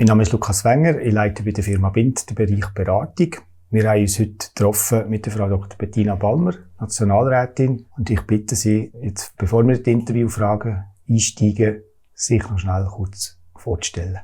Mein Name ist Lukas Wenger, ich leite bei der Firma BIND den Bereich Beratung. Wir haben uns heute getroffen mit der Frau Dr. Bettina Balmer, Nationalrätin, und ich bitte Sie, jetzt, bevor wir in die Interviewfragen einsteigen, sich noch schnell kurz vorzustellen.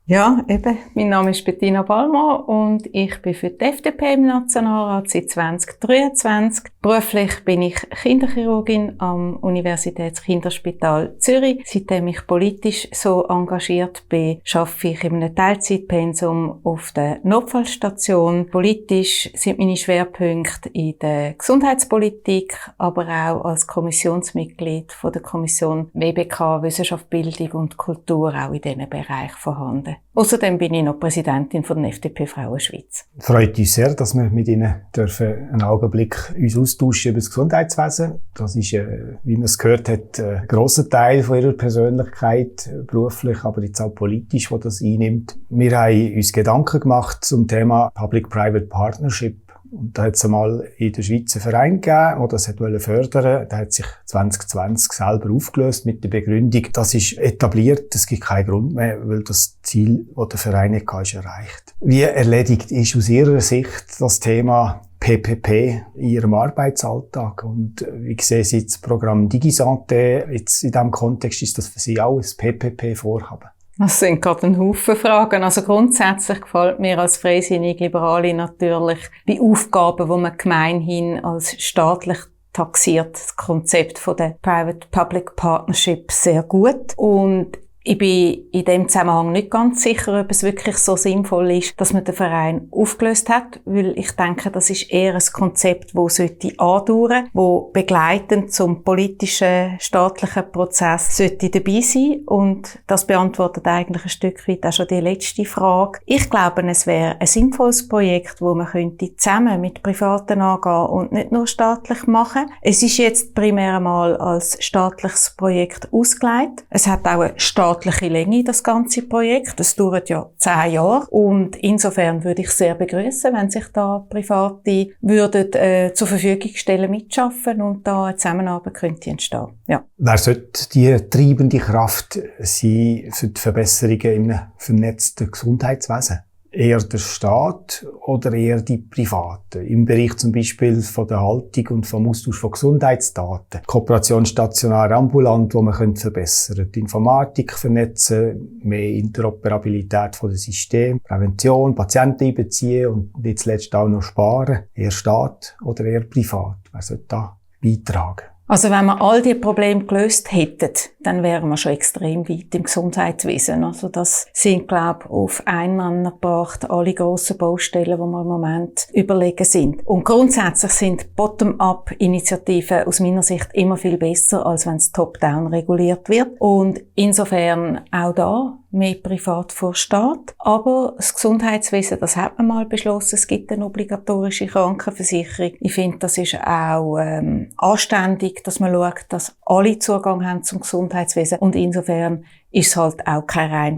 Ja, eben. Mein Name ist Bettina Balmer und ich bin für die FDP im Nationalrat seit 2023. Beruflich bin ich Kinderchirurgin am Universitätskinderspital Zürich. Seitdem ich politisch so engagiert bin, arbeite ich in einem Teilzeitpensum auf der Notfallstation. Politisch sind meine Schwerpunkte in der Gesundheitspolitik, aber auch als Kommissionsmitglied von der Kommission WBK Wissenschaft, Bildung und Kultur auch in diesen Bereichen vorhanden. Außerdem bin ich noch Präsidentin von der FDP Frauen Schweiz. Freut uns sehr, dass wir mit Ihnen einen Augenblick uns austauschen über das Gesundheitswesen. Das ist, wie man es gehört hat, ein grosser Teil von Ihrer Persönlichkeit, beruflich, aber jetzt auch politisch, wo das einnimmt. Wir haben uns Gedanken gemacht zum Thema Public-Private Partnership. Und da hat es einmal in der Schweiz einen Verein gegeben, der das fördern wollte. Der hat sich 2020 selber aufgelöst mit der Begründung, das ist etabliert, es gibt keinen Grund mehr, weil das Ziel, das der Verein hatte, ist erreicht. Wie erledigt ist aus Ihrer Sicht das Thema PPP in Ihrem Arbeitsalltag? Und wie sehen Sie das Programm DigiSanté? Jetzt in diesem Kontext ist das für Sie auch ein PPP-Vorhaben? Das sind gerade ein Haufen Fragen. Also grundsätzlich gefällt mir als Freisinnig-Liberale natürlich bei Aufgaben, wo man gemeinhin als staatlich taxiert, das Konzept von der Private-Public Partnership sehr gut. Und ich bin in dem Zusammenhang nicht ganz sicher, ob es wirklich so sinnvoll ist, dass man den Verein aufgelöst hat, weil ich denke, das ist eher ein Konzept, das sollte andauern, wo begleitend zum politischen, staatlichen Prozess sollte dabei sein. Und das beantwortet eigentlich ein Stück weit auch schon die letzte Frage. Ich glaube, es wäre ein sinnvolles Projekt, das man könnte zusammen mit Privaten angehen und nicht nur staatlich machen. Es ist jetzt primär einmal als staatliches Projekt ausgelegt. Es hat auch eine staatliche Länge, das ganze Projekt. Das dauert ja 10 Jahre. Und insofern würde ich sehr begrüßen, wenn sich da Private würden, zur Verfügung stellen, mitschaffen und da eine Zusammenarbeit könnte entstehen. Ja. Wer sollte die treibende Kraft sein für die Verbesserungen im vernetzten Gesundheitswesen? Eher der Staat oder eher die Privaten? Im Bereich zum Beispiel von der Haltung und vom Austausch von Gesundheitsdaten. Kooperation stationär ambulant, wo man verbessern könnte. Die Informatik vernetzen, mehr Interoperabilität von den Systemen, Prävention, Patienten einbeziehen und nicht zuletzt auch noch sparen. Eher Staat oder eher Privat? Wer sollte da beitragen? Also wenn wir all die Probleme gelöst hätten, dann wären wir schon extrem weit im Gesundheitswesen. Also das sind, glaube ich, auf einen gebracht alle grossen Baustellen, die wir im Moment überlegen sind. Und grundsätzlich sind Bottom-up-Initiativen aus meiner Sicht immer viel besser, als wenn es top-down reguliert wird. Und insofern auch da mehr privat vor Staat. Aber das Gesundheitswesen, das hat man mal beschlossen, es gibt eine obligatorische Krankenversicherung. Ich finde, das ist auch anständig, dass man schaut, dass alle Zugang haben zum Gesundheitswesen. Und insofern ist es halt auch keine rein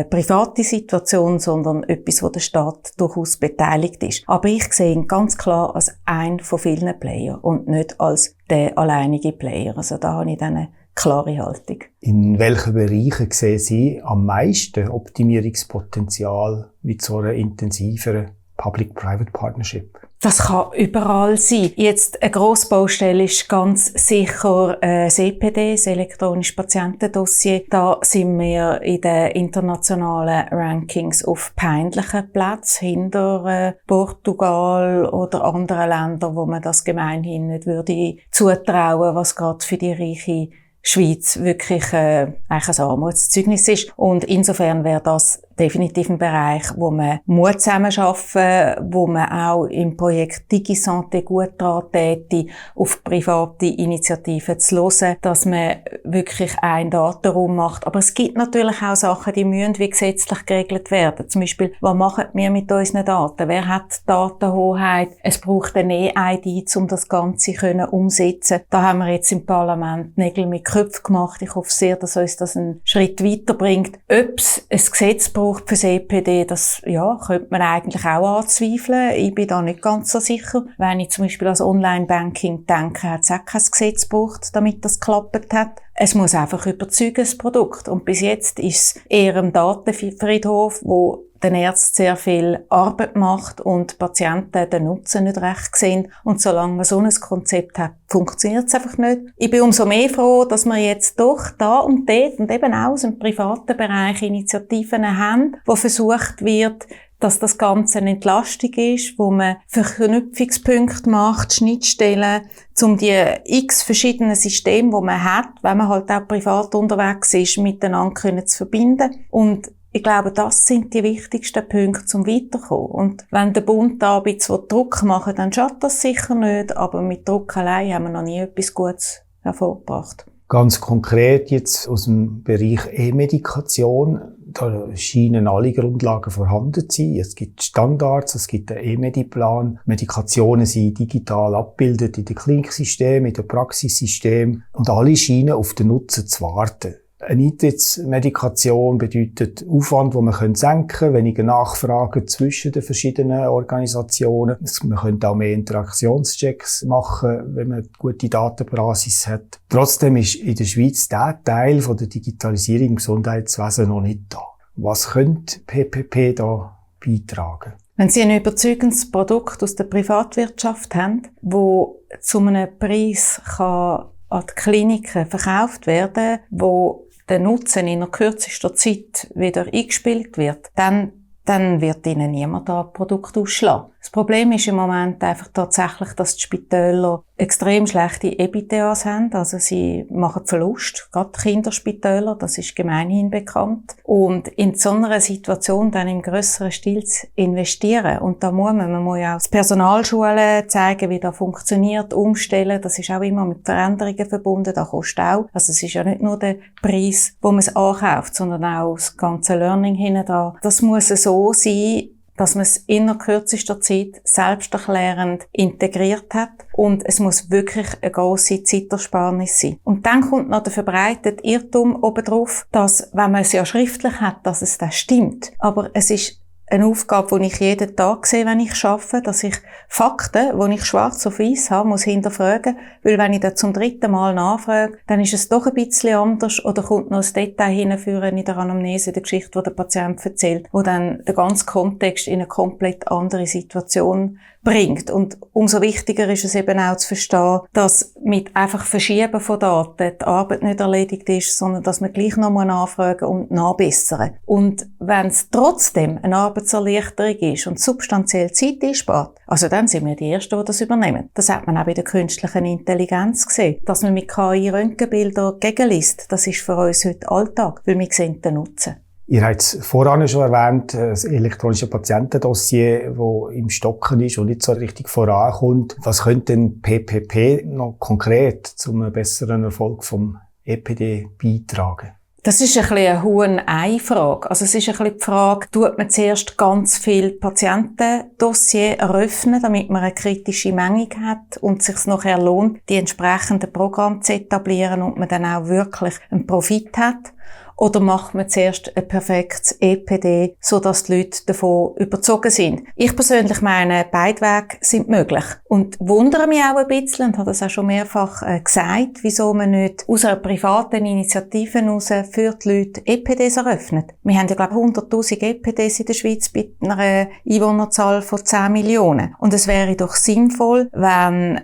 private Situation, sondern etwas, wo der Staat durchaus beteiligt ist. Aber ich sehe ihn ganz klar als ein von vielen Player und nicht als der alleinige Player. Also da habe ich dann eine klare Haltung. In welchen Bereichen sehen Sie am meisten Optimierungspotenzial mit so einer intensiveren Public-Private Partnership? Das kann überall sein. Jetzt eine Grossbaustelle ist ganz sicher CPD, das elektronische Patientendossier. Da sind wir in den internationalen Rankings auf peinlichen Plätzen hinter Portugal oder anderen Ländern, wo man das gemeinhin nicht würde zutrauen, was gerade für die reiche Schweiz wirklich eigentlich ein Armutszeugnis ist. Und insofern wäre das definitiv ein Bereich, wo man muss zusammenarbeiten, wo man auch im Projekt DigiSanté gut daran täte, auf private Initiativen zu hören, dass man wirklich einen Datenraum macht. Aber es gibt natürlich auch Sachen, die müssen wie gesetzlich geregelt werden. Zum Beispiel, was machen wir mit unseren Daten? Wer hat Datenhoheit? Es braucht eine E-ID, um das Ganze umsetzen. Da haben wir jetzt im Parlament Nägel mit Köpfen gemacht. Ich hoffe sehr, dass uns das einen Schritt weiterbringt. Ob es ein Gesetz braucht braucht fürs EPD, das, ja, könnte man eigentlich auch anzweifeln. Ich bin da nicht ganz so sicher. Wenn ich zum Beispiel als Online-Banking denke, hat es auch kein Gesetz gebraucht, damit das geklappt hat. Es muss einfach überzeugen, das Produkt. Und bis jetzt ist es eher ein Datenfriedhof, wo den Ärzten sehr viel Arbeit macht und Patienten den Nutzen nicht recht sehen. Und solange man so ein Konzept hat, funktioniert es einfach nicht. Ich bin umso mehr froh, dass wir jetzt doch da und dort und eben auch aus dem privaten Bereich Initiativen haben, wo versucht wird, dass das Ganze eine Entlastung ist, wo man Verknüpfungspunkte macht, Schnittstellen, um die x verschiedenen Systeme, die man hat, wenn man halt auch privat unterwegs ist, miteinander zu verbinden. Und ich glaube, das sind die wichtigsten Punkte, zum Weiterkommen. Und wenn der Bund da ein bisschen Druck machen will, dann schadet das sicher nicht, aber mit Druck allein haben wir noch nie etwas Gutes hervorgebracht. Ganz konkret jetzt aus dem Bereich E-Medikation, da scheinen alle Grundlagen vorhanden zu sein. Es gibt Standards, es gibt einen E-Mediplan. Medikationen sind digital abgebildet in den Kliniksystemen, in den Praxissystemen und alle scheinen auf den Nutzen zu warten. Eine Eintrittsmedikation bedeutet Aufwand, den man senken kann, weniger Nachfragen zwischen den verschiedenen Organisationen. Man könnte auch mehr Interaktionschecks machen, wenn man eine gute Datenbasis hat. Trotzdem ist in der Schweiz der Teil von der Digitalisierung im Gesundheitswesen noch nicht da. Was könnte PPP da beitragen? Wenn Sie ein überzeugendes Produkt aus der Privatwirtschaft haben, wo zu einem Preis an die Kliniken verkauft werden, wo der Nutzen in der kürzesten Zeit wieder eingespielt wird, dann wird Ihnen niemand da ein Produkt ausschlagen. Das Problem ist im Moment einfach tatsächlich, dass die Spitäler extrem schlechte EBITDAs haben. Also sie machen Verlust, gerade Kinderspitäler, das ist gemeinhin bekannt. Und in so einer Situation dann im grösseren Stil zu investieren. Und da muss man muss ja auch das Personal schulen, zeigen, wie das funktioniert, umstellen. Das ist auch immer mit Veränderungen verbunden, das kostet auch. Also es ist ja nicht nur der Preis, wo man es ankauft, sondern auch das ganze Learning hinten dran. Das muss so sein, dass man es in der kürzesten Zeit selbsterklärend integriert hat. Und es muss wirklich eine grosse Zeitersparnis sein. Und dann kommt noch der verbreitete Irrtum obendrauf, dass, wenn man es ja schriftlich hat, dass es das stimmt. Aber es ist eine Aufgabe, die ich jeden Tag sehe, wenn ich arbeite, dass ich Fakten, die ich schwarz auf weiß habe, muss hinterfragen. Weil wenn ich das zum 3. Mal nachfrage, dann ist es doch ein bisschen anders oder kommt noch ein Detail hinführen in der Anamnese, in der Geschichte, die der Patient erzählt, wo dann den ganzen Kontext in eine komplett andere Situation bringt. Und umso wichtiger ist es eben auch zu verstehen, dass mit einfach Verschieben von Daten die Arbeit nicht erledigt ist, sondern dass man gleich nochmal nachfragen und nachbessern. Und wenn es trotzdem eine Arbeitserleichterung ist und substanziell Zeit einspart, also dann sind wir die Ersten, die das übernehmen. Das hat man auch bei der künstlichen Intelligenz gesehen. Dass man mit KI Röntgenbilder gegenliest, das ist für uns heute Alltag, weil wir sehen den Nutzen. Ihr habt es voran schon erwähnt, das elektronische Patientendossier, das im Stocken ist und nicht so richtig vorankommt. Was könnte denn PPP noch konkret zum besseren Erfolg vom EPD beitragen? Das ist ein bisschen eine Huhn-Ei-Frage. Also es ist ein bisschen die Frage, tut man zuerst ganz viel Patientendossier eröffnen, damit man eine kritische Menge hat und es sich nachher lohnt, die entsprechenden Programme zu etablieren und man dann auch wirklich einen Profit hat? Oder macht man zuerst ein perfektes EPD, sodass die Leute davon überzogen sind? Ich persönlich meine, beide Wege sind möglich. Und wundere mich auch ein bisschen, und habe das auch schon mehrfach gesagt, wieso man nicht aus einer privaten Initiative heraus für die Leute EPDs eröffnet. Wir haben ja, glaube ich, 100'000 EPDs in der Schweiz bei einer Einwohnerzahl von 10 Millionen. Und es wäre doch sinnvoll, wenn,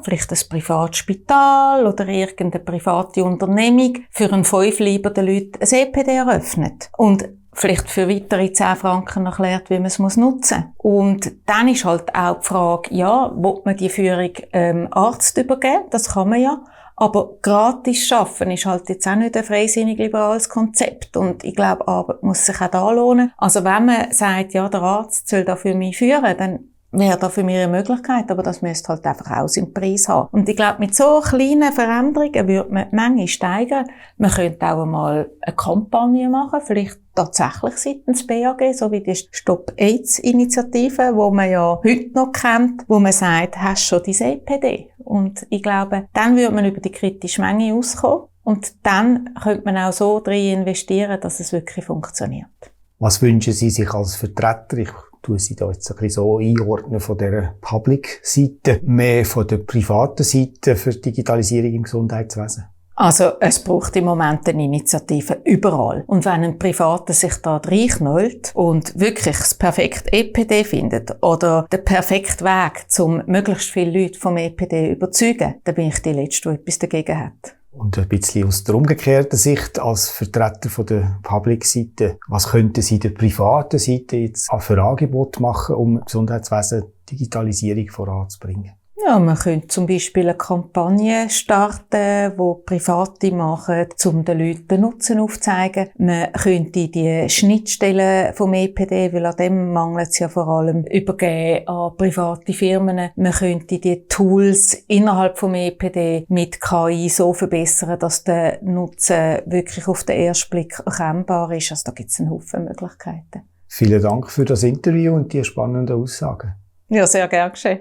vielleicht ein Privatspital oder irgendeine private Unternehmung für einen 5 den Leuten ein EPD eröffnet und vielleicht für weitere 10 Franken erklärt, wie man es nutzen muss. Und dann ist halt auch die Frage, will man die Führung Arzt übergeben? Das kann man ja. Aber gratis arbeiten ist halt jetzt auch nicht ein freisinnig-liberales Konzept. Und ich glaube, Arbeit muss sich auch da lohnen. Also wenn man sagt, der Arzt soll da für mich führen, dann wäre da für mich eine Möglichkeit, aber das müsste halt einfach auch seinen Preis haben. Und ich glaube, mit so kleinen Veränderungen würde man die Menge steigern. Man könnte auch einmal eine Kampagne machen, vielleicht tatsächlich seitens BAG, so wie die Stop-AIDS-Initiative, wo man ja heute noch kennt, wo man sagt, hast schon dein EPD? Und ich glaube, dann würde man über die kritische Menge auskommen und dann könnte man auch so drin investieren, dass es wirklich funktioniert. Was wünschen Sie sich als Vertreter? Ich tue Sie da jetzt ein bisschen so einordnen von der Public-Seite, mehr von der privaten Seite für Digitalisierung im Gesundheitswesen. Also, es braucht im Moment eine Initiative überall. Und wenn ein Privater sich da reinknallt und wirklich das perfekte EPD findet oder den perfekten Weg, um möglichst viele Leute vom EPD zu überzeugen, dann bin ich die Letzte, die etwas dagegen hat. Und ein bisschen aus der umgekehrten Sicht, als Vertreter von der Public-Seite, was könnten Sie der privaten Seite jetzt für Angebote machen, um Gesundheitswesen Digitalisierung voranzubringen? Ja, man könnte zum Beispiel eine Kampagne starten, die Private machen, um den Leuten den Nutzen aufzuzeigen. Man könnte die Schnittstellen vom EPD, weil an dem mangelt es ja vor allem, übergeben an private Firmen. Man könnte die Tools innerhalb vom EPD mit KI so verbessern, dass der Nutzen wirklich auf den ersten Blick erkennbar ist. Also da gibt es einen Haufen Möglichkeiten. Vielen Dank für das Interview und die spannenden Aussagen. Ja, sehr gern geschehen.